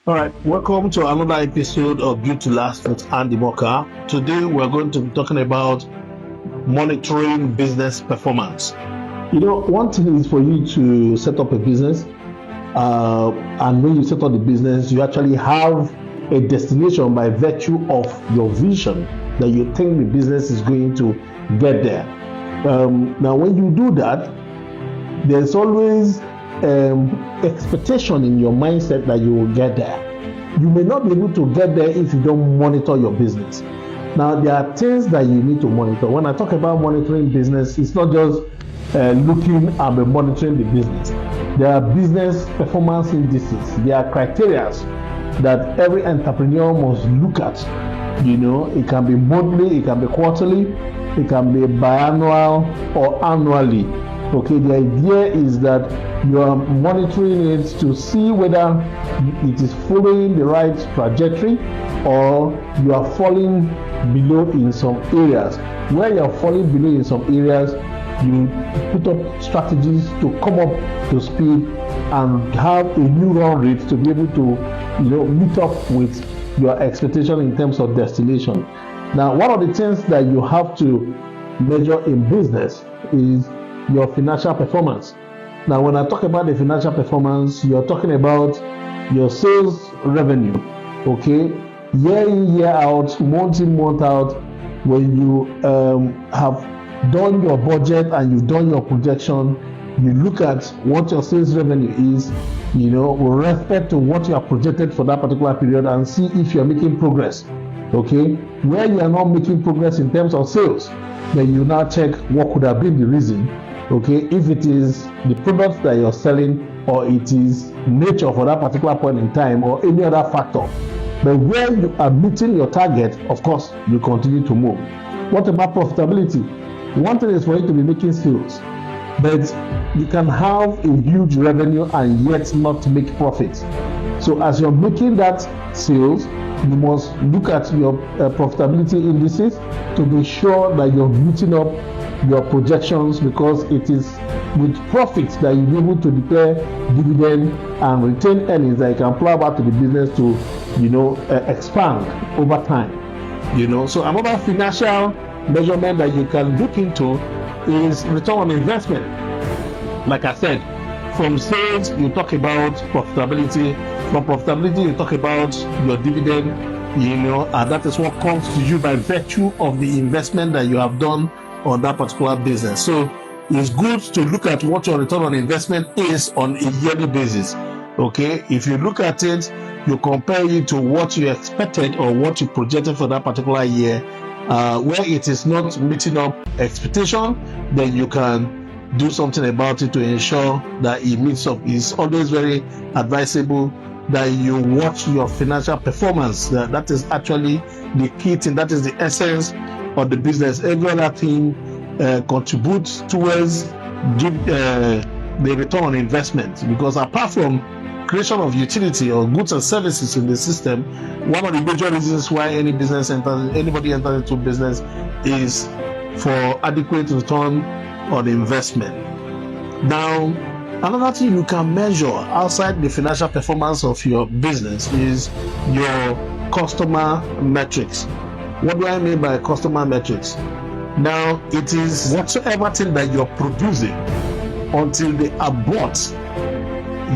All right, welcome to another episode of Built to Last with Andy Morkah. Today we're going to be talking about monitoring business performance. One thing is for you to set up a business, and when you set up the business, you actually have a destination by virtue of your vision that you think the business is going to get there. Now, when you do that, there's always expectation in your mindset that you will get there. You may not be able to get there if you don't monitor your business. Now, there are things that you need to monitor. When I talk about monitoring business, it's not just looking at monitoring the business. There are business performance indices. There are criteria that every entrepreneur must look at. It can be monthly, it can be quarterly, it can be biannual or annually. Okay, the idea is that you are monitoring it to see whether it is following the right trajectory or you are falling below in some areas. Where you are falling below in some areas, you put up strategies to come up to speed and have a new run rate to be able to meet up with your expectation in terms of destination. Now, one of the things that you have to measure in business is your financial performance. Now, when I talk about the financial performance, you're talking about your sales revenue, okay? Year in, year out, month in, month out, when you have done your budget and you've done your projection, you look at what your sales revenue is, with respect to what you have projected for that particular period and see if you're making progress, okay? Where you are not making progress in terms of sales, then you now check what could have been the reason. Okay, if it is the product that you're selling or it is nature for that particular point in time or any other factor. But where you are meeting your target, of course, you continue to move. What about profitability? One thing is for you to be making sales, but you can have a huge revenue and yet not make profit. So as you're making that sales, you must look at your profitability indices to be sure that you're meeting up your projections, because it is with profits that you'll be able to declare dividend and retain earnings that you can plow back to the business to expand over time. So another financial measurement that you can look into is return on investment. Like I said, from sales you talk about profitability, from profitability you talk about your dividend, and that is what comes to you by virtue of the investment that you have done on that particular business. So it's good to look at what your return on investment is on a yearly basis. Okay, if you look at it, you compare it to what you expected or what you projected for that particular year. Where it is not meeting up expectation, then you can do something about it to ensure that it meets up. It's always very advisable that you watch your financial performance. That is actually the key thing. That is the essence of the business. Every other thing contributes towards the return on investment, because apart from creation of utility or goods and services in the system, one of the major reasons why anybody enters into business is for adequate return on investment. Now, another thing you can measure outside the financial performance of your business is your customer metrics. What do I mean by customer metrics? Now, it is whatsoever thing that you're producing until they are bought,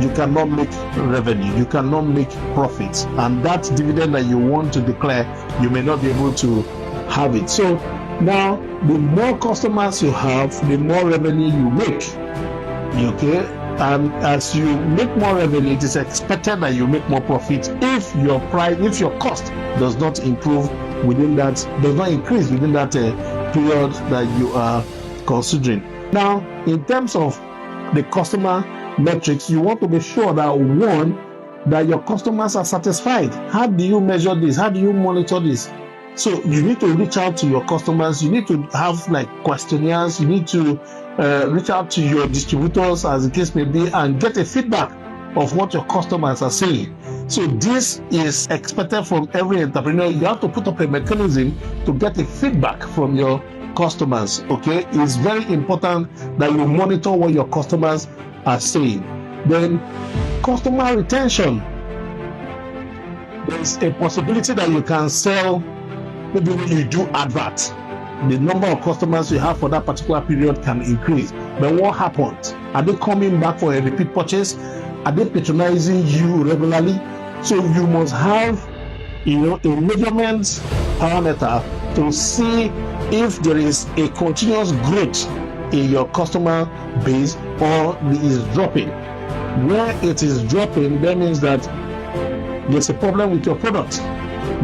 you cannot make revenue, you cannot make profits, and that dividend that you want to declare, you may not be able to have it. So now, the more customers you have, the more revenue you make. Okay, and as you make more revenue, it is expected that you make more profit if your cost does not increase within that period that you are considering. Now, in terms of the customer metrics, you want to be sure that your customers are satisfied. How do you measure this? How do you monitor this? So you need to reach out to your customers. You need to have questionnaires. You need to reach out to your distributors, as the case may be, and get a feedback of what your customers are saying. So this is expected from every entrepreneur. You have to put up a mechanism to get a feedback from your customers. Okay, it's very important that you monitor what your customers are saying. Then customer retention. there's a possibility that you can sell. Maybe when you do advert, the number of customers you have for that particular period can increase. But what happens? Are they coming back for a repeat purchase? Are they patronizing you regularly? So you must have, a measurement parameter to see if there is a continuous growth in your customer base or it is dropping. Where it is dropping, that means that there's a problem with your product.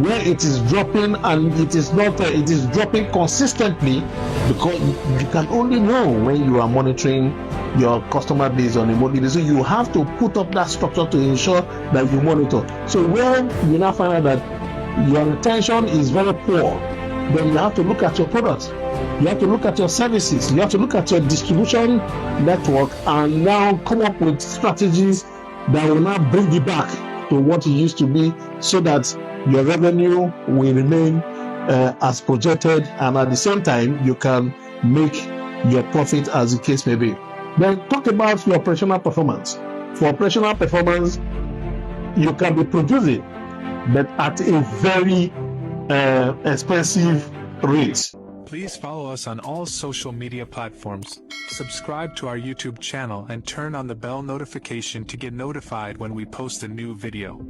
Where it is dropping and it is not, it is dropping consistently, because you can only know when you are monitoring your customer base on a monthly basis. So you have to put up that structure to ensure that you monitor. So when you now find out that your retention is very poor, then you have to look at your products. You have to look at your services. You have to look at your distribution network and now come up with strategies that will now bring you back to what it used to be, so that your revenue will remain as projected, and at the same time you can make your profit as the case may be. Then talk about your operational performance. For operational performance, you can be producing, but at a very expensive rate. Please follow us on all social media platforms, subscribe to our YouTube channel, and turn on the bell notification to get notified when we post a new video.